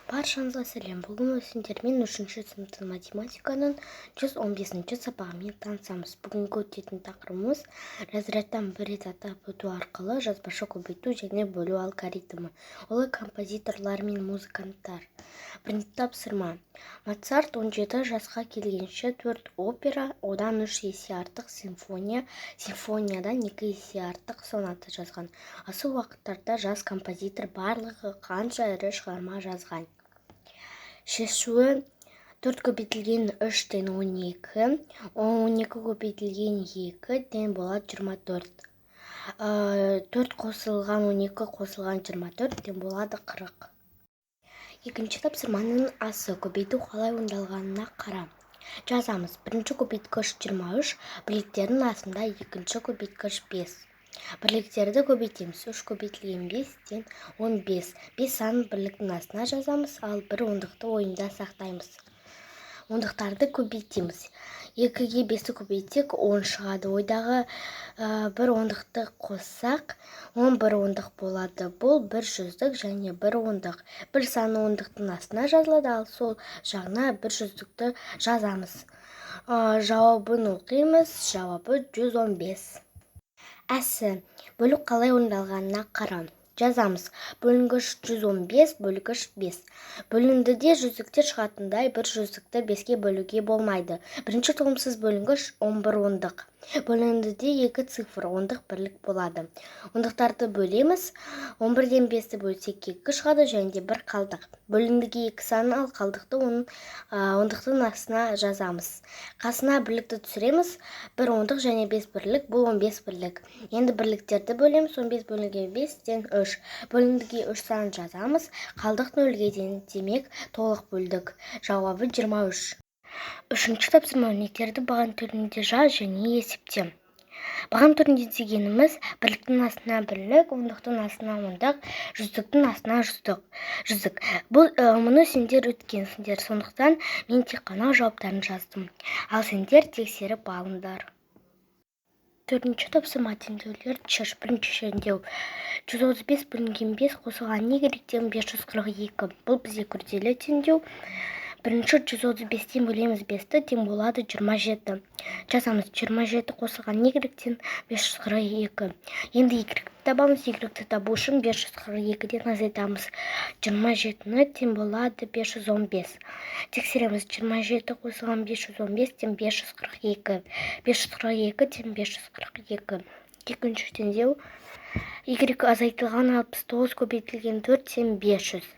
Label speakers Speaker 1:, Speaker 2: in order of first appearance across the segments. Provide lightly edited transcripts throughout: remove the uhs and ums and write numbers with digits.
Speaker 1: Баршаңызға сәлем. Бүгін сендермен 3-ші сыныптың математиканың 115-ші сабағымен танысамыз. Бүгінгі өтетін тақырыбымыз разрядтан бір рет атап өту арқылы жазбаша көбейту және бөлу алгоритмі. Олар композиторлар мен музыканттар. Бірінші тапсырма. Моцарт 17 жасқа келгенше 4 опера, одан 3 есе артық симфониядан 2 есе артық соната жазған. Осы уақыттарда жас композитор барлығы қанша ірі шығарма жазған? Шешуі: 4 көбейтілген 3 тен 12, 12 көбейтілген 2 тен болады 24. 4 қосылған 12 қосылған 24 тен болады 40. Екінші тапсырманың асы: көбейту қалай орындалғанына қара. Жазамыз. Бірінші көбейткіш 23, бірліктердің асында екінші көбейткіш 5. Бірліктерді көбейтеміз. 3 көбейтілген 5 тен 15. 5 санын бірліктің астына жазамыз, ал бір ондықты ойында сақтаймыз. Ондықтарды көбейтеміз. 2-ге 5-ті көбейтсек 10 шығады. Ойдағы бір ондықты қоссақ 11 ондық болады. Бұл бір жүздік және бір ондық. Бір саны ондықтың астына жазылады, ал сол жағына бір жүздікті жазамыз. Жауабын оқимыз. Жауабы 115. Әсі: бөлу қалай орындалғанына қара. Жазамыз. Бөлінгіш 115, бөлгіш 5. Бөліндіде жүздіктер шығатындай бір жүздікті 5-ке бөлуге болмайды. Бірінші толымсыз бөлінгіш 11 ондық. Бөліндіде 2 цифр, ондық бірлік болады. Ондықтарды бөлеміз. 11-ден 5-ті бөлсек 2 шығады және де 1 қалдық. Бөліндіге 2 санын, ал қалдықты ондықтың астына жазамыз. Қасына бірлікті түсіреміз. 1 ондық және 5 бірлік, бұл 15 бірлік. Енді бірліктерді бөлеміз. 15 бөлінген 5-тен 3. Бөліндіге 3 санын жазамыз. Қалдық 0-ге дейін, демек толық бөлдік. Жауабы 23. Үшінші тапсырма: өрнектерді баған түрінде жаз және есепте. Баған түрінде дегеніміз бірліктің астына бірлік, ондықтың астына ондық, жүздіктің астына жүздік. Мұны сендер өткенсіңдер, сондықтан мен тек қана жауаптарын жаздым. Ал сендер тексеріп алыңдар. Төртінші тапсырма: теңдеулер шеш. Бірінші шеңдеу: 135 бөлінген 5 қосылған y-тен 542. Бұл бізге күрделі теңдеу. Бірінші 135-тен бөлеміз 5-ті, тең болады 27. Жазамыз. 27 қосылған y-тен 542. Енді y-ті табамыз. Y-ті табу үшін 542-ден азайтамыз. 27-ні тең болады 515. Тексереміз. 27 қосылған 515 тен 542. 542 тен 542. Екінші теңдеу: y азайтылған 69 көбейтілген 4 тен 500.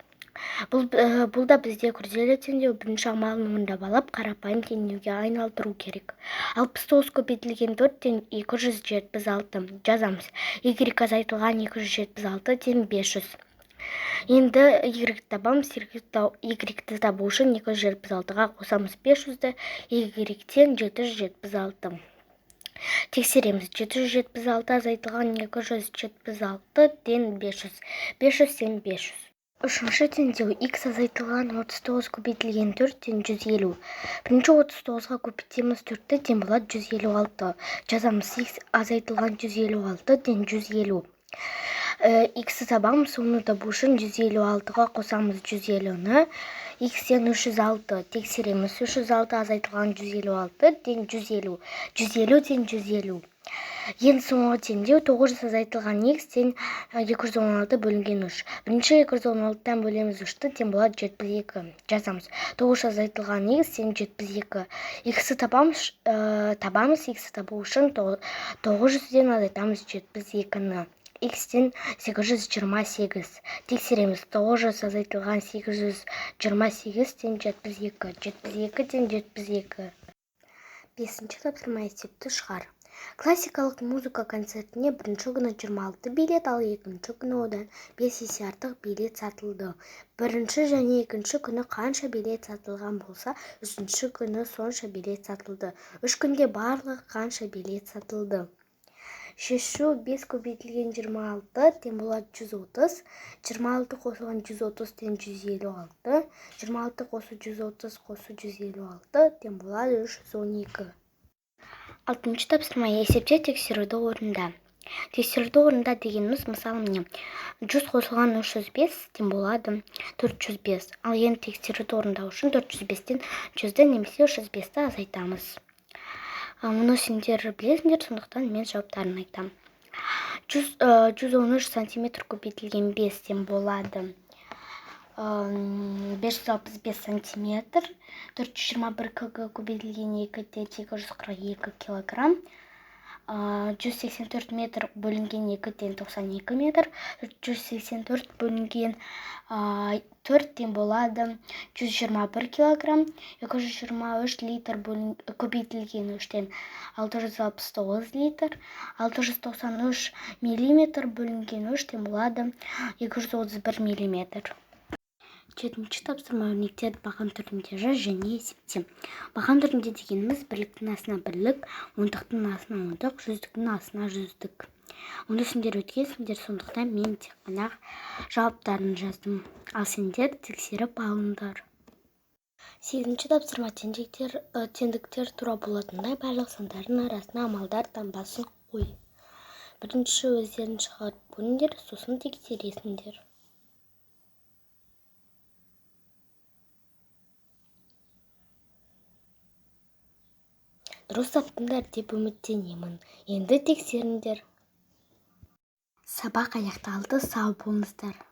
Speaker 1: Бұл да бізде күрделі теңдеу. Бірінші амалын орындап алып, қарапайым теңдеуге айналдыру керек. 69 көбейтілген 4 тен 276. Жазамыз. Y азайтылған 276 тен 500. Енді y табамыз. Y табу үшін 276-ға қосамыз 500-ді. Y-тен 776. Тексереміз. 776 азайтылған 276 тен 500. 500 тен 500. Үшінші теңдеу: x азайтылған 39 көбейтілген 4 тен 150. Бірінші 39-ға көбейтеміз 4-ті, тең болады 156. Жазамыз. x азайтылған 156 тен 150. X табамыз, оны табу үшін 156-ға қосамыз 150-ні. X-тен 306. Тексереміз. 306 азайтылған 156 тен 150. 150 тен 150. Енді соңғы теңдеу: 900 азайтылған x тен 216 бөлінген 3. Бірінші 216-тан бөлеміз 3-ті, тең болады 72. Жазамыз. 900 азайтылған x тен 72. X-ті табамыз. X-ті табу үшін 900-ден азайтамыз 72-ні. X-тен 828. Тексереміз. 900 азайтылған 828 тен 72. 72 тен 72. Бесінші тапсырма: есепті шығар. Классикалық музыка концертіне бірінші күні 26 билет, ал екінші күні одан 5 есе артық билет сатылды. Бірінші және екінші күні қанша билет сатылған болса, үшінші күні сонша билет сатылды. 3 күнде барлығы қанша билет сатылды? Шешу: 5 көбейтілген 26 тең болады 130. 26 қосылған 130 тен 156. 26 қосу 130 қосу 156 тең болады 312. Алтыншы тапсырма: есепте тексеруді орында. Тексеруді орында дегеніміз, мысалы міне, 100 қосылған 305 болады 405. Ал енді тексеруді орындау үшін 405-тен 100-ді немесе 305-ті азайтамыз. Мұны сендер білесіңдер, сондықтан мен жауаптарын айтам. 113 сантиметр көбейтілген 5-тен болады 565 сантиметр. 421 кг көбейтілген 2-де 842 килограмм. 184 метр бөлінген 2-ден 92 метр. 184 бөлінген 4-тен болады 121 килограмм. 223 литр көбейтілген 3-ден 669 литр. 693 миллиметр бөлінген 3-ден болады 231 миллиметр. 7-ші тапсырма өрнектерді баған түрінде жаз және есепте. Баған түрінде дегеніміз бірліктің астына бірлік, ондықтың астына ондық, жүздіктің астына жүздік. Оны сендер өткенсіңдер, сондықтан мен тек қана жауаптарын жаздым. Ал сендер тексеріп алыңдар. 8-ші тапсырма теңдіктер тура болатындай барлық сандардың арасына амалдар таңбасын қой. Бірінші өздерін шығарып көріңдер, сосын тексересіңдер. Дұрыс таптыңдар деп үміттенемін. Енді тексеріңдер. Сабақ аяқталды, сау болыңыздар.